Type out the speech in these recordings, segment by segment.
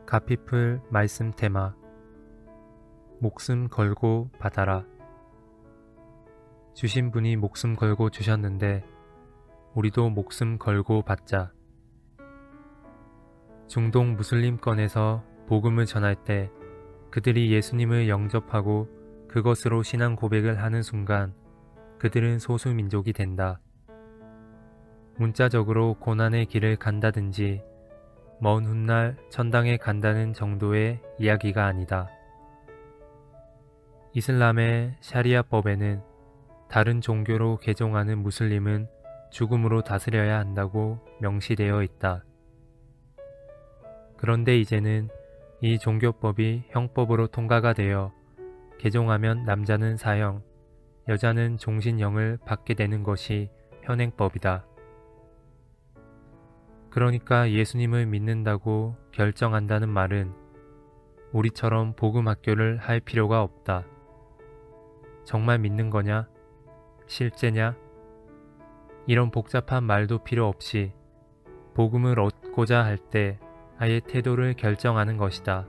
가피풀 말씀 테마 목숨 걸고 받아라. 주신 분이 목숨 걸고 주셨는데 우리도 목숨 걸고 받자. 중동 무슬림권에서 복음을 전할 때 그들이 예수님을 영접하고 그것으로 신앙 고백을 하는 순간 그들은 소수민족이 된다. 문자적으로 고난의 길을 간다든지 먼 훗날 천당에 간다는 정도의 이야기가 아니다. 이슬람의 샤리아법에는 다른 종교로 개종하는 무슬림은 죽음으로 다스려야 한다고 명시되어 있다. 그런데 이제는 이 종교법이 형법으로 통과가 되어 개종하면 남자는 사형, 여자는 종신형을 받게 되는 것이 현행법이다. 그러니까 예수님을 믿는다고 결정한다는 말은 우리처럼 복음 학교를 할 필요가 없다. 정말 믿는 거냐? 실제냐? 이런 복잡한 말도 필요 없이 복음을 얻고자 할 때 아예 태도를 결정하는 것이다.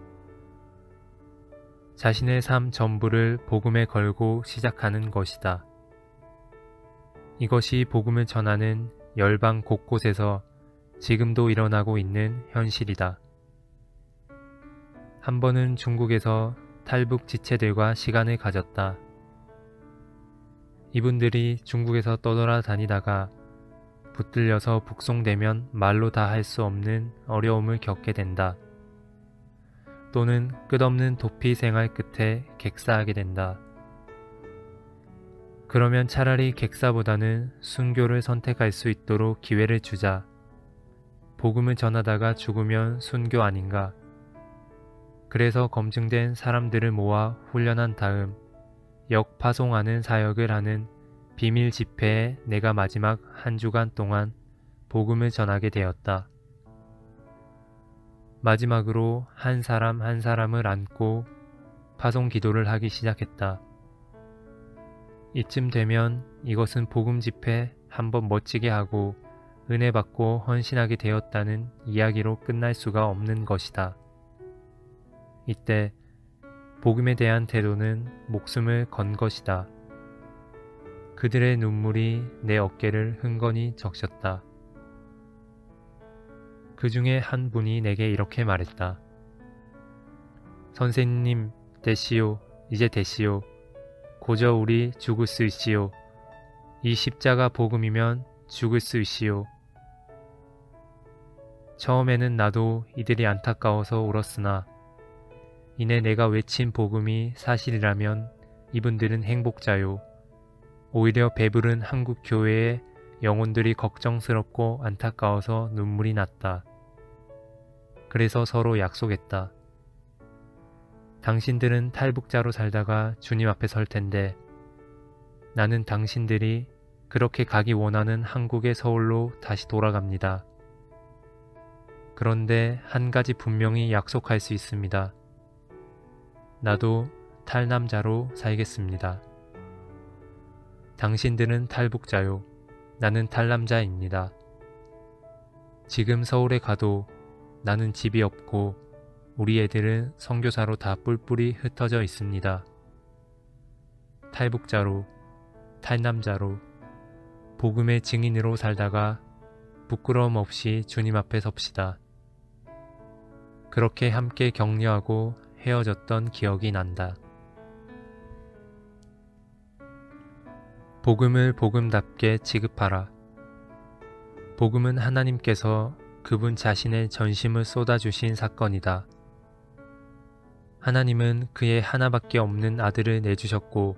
자신의 삶 전부를 복음에 걸고 시작하는 것이다. 이것이 복음을 전하는 열방 곳곳에서 지금도 일어나고 있는 현실이다. 한 번은 중국에서 탈북 지체들과 시간을 가졌다. 이분들이 중국에서 떠돌아다니다가 붙들려서 북송되면 말로 다 할 수 없는 어려움을 겪게 된다. 또는 끝없는 도피 생활 끝에 객사하게 된다. 그러면 차라리 객사보다는 순교를 선택할 수 있도록 기회를 주자. 복음을 전하다가 죽으면 순교 아닌가. 그래서 검증된 사람들을 모아 훈련한 다음 역파송하는 사역을 하는 비밀 집회에 내가 마지막 한 주간 동안 복음을 전하게 되었다. 마지막으로 한 사람 한 사람을 안고 파송 기도를 하기 시작했다. 이쯤 되면 이것은 복음 집회 한번 멋지게 하고 은혜 받고 헌신하게 되었다는 이야기로 끝날 수가 없는 것이다. 이때 복음에 대한 태도는 목숨을 건 것이다. 그들의 눈물이 내 어깨를 흥건히 적셨다. 그 중에 한 분이 내게 이렇게 말했다. 선생님, 되시오. 이제 되시오. 고저 우리 죽을 수 있시오. 이 십자가 복음이면 죽을 수 있시오. 처음에는 나도 이들이 안타까워서 울었으나 이내 내가 외친 복음이 사실이라면 이분들은 행복자요. 오히려 배부른 한국 교회의 영혼들이 걱정스럽고 안타까워서 눈물이 났다. 그래서 서로 약속했다. 당신들은 탈북자로 살다가 주님 앞에 설 텐데 나는 당신들이 그렇게 가기 원하는 한국의 서울로 다시 돌아갑니다. 그런데 한 가지 분명히 약속할 수 있습니다. 나도 탈남자로 살겠습니다. 당신들은 탈북자요. 나는 탈남자입니다. 지금 서울에 가도 나는 집이 없고 우리 애들은 선교사로 다 뿔뿔이 흩어져 있습니다. 탈북자로, 탈남자로, 복음의 증인으로 살다가 부끄러움 없이 주님 앞에 섭시다. 그렇게 함께 격려하고 헤어졌던 기억이 난다. 복음을 복음답게 지급하라. 복음은 하나님께서 그분 자신의 전심을 쏟아주신 사건이다. 하나님은 그의 하나밖에 없는 아들을 내주셨고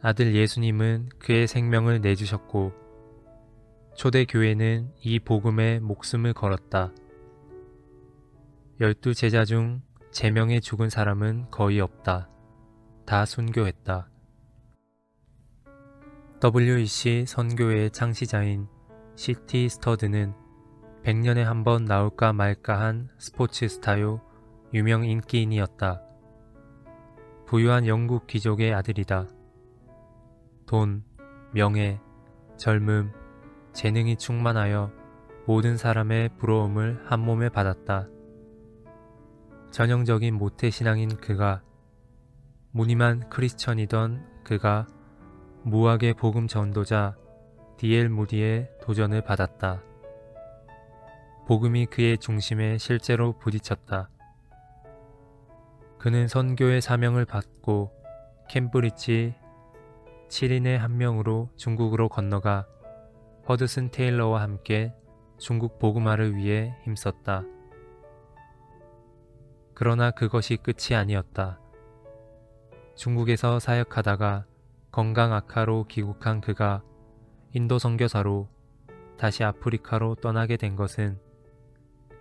아들 예수님은 그의 생명을 내주셨고 초대교회는 이 복음에 목숨을 걸었다. 12 제자 중 제명에 죽은 사람은 거의 없다. 다 순교했다. WEC 선교회의 창시자인 C.T. 스터드는 100년에 한 번 나올까 말까한 스포츠 스타요 유명 인기인이었다. 부유한 영국 귀족의 아들이다. 돈, 명예, 젊음, 재능이 충만하여 모든 사람의 부러움을 한 몸에 받았다. 전형적인 모태신앙인 그가, 무늬만 크리스천이던 그가 무학의 복음 전도자 D.L. 무디의 도전을 받았다. 복음이 그의 중심에 실제로 부딪혔다. 그는 선교의 사명을 받고 캠브리지 7인의 한 명으로 중국으로 건너가 허드슨 테일러와 함께 중국 복음화를 위해 힘썼다. 그러나 그것이 끝이 아니었다. 중국에서 사역하다가 건강 악화로 귀국한 그가 인도 선교사로 다시 아프리카로 떠나게 된 것은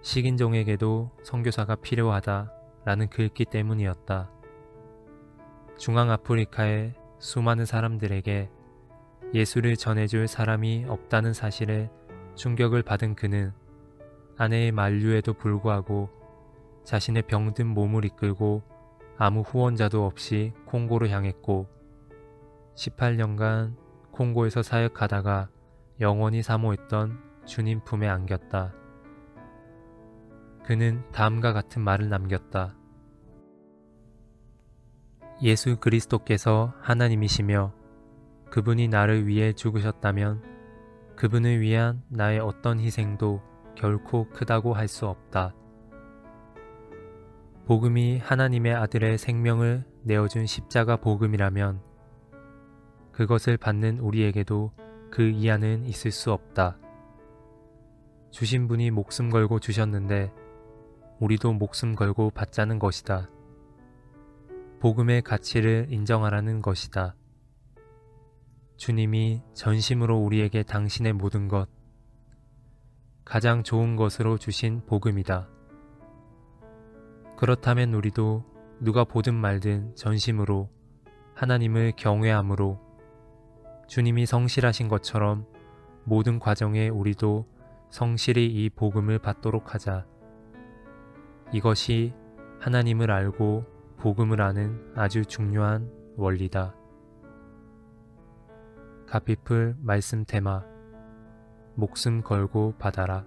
식인종에게도 선교사가 필요하다라는 글귀 때문이었다. 중앙아프리카의 수많은 사람들에게 예수를 전해줄 사람이 없다는 사실에 충격을 받은 그는 아내의 만류에도 불구하고 자신의 병든 몸을 이끌고 아무 후원자도 없이 콩고로 향했고 18년간 콩고에서 사역하다가 영원히 사모했던 주님 품에 안겼다. 그는 다음과 같은 말을 남겼다. 예수 그리스도께서 하나님이시며 그분이 나를 위해 죽으셨다면 그분을 위한 나의 어떤 희생도 결코 크다고 할 수 없다. 복음이 하나님의 아들의 생명을 내어준 십자가 복음이라면 그것을 받는 우리에게도 그 이하는 있을 수 없다. 주신 분이 목숨 걸고 주셨는데 우리도 목숨 걸고 받자는 것이다. 복음의 가치를 인정하라는 것이다. 주님이 전심으로 우리에게 당신의 모든 것, 가장 좋은 것으로 주신 복음이다. 그렇다면 우리도 누가 보든 말든 전심으로 하나님을 경외함으로 주님이 성실하신 것처럼 모든 과정에 우리도 성실히 이 복음을 받도록 하자. 이것이 하나님을 알고 복음을 아는 아주 중요한 원리다. 가피풀 말씀 테마 목숨 걸고 받아라.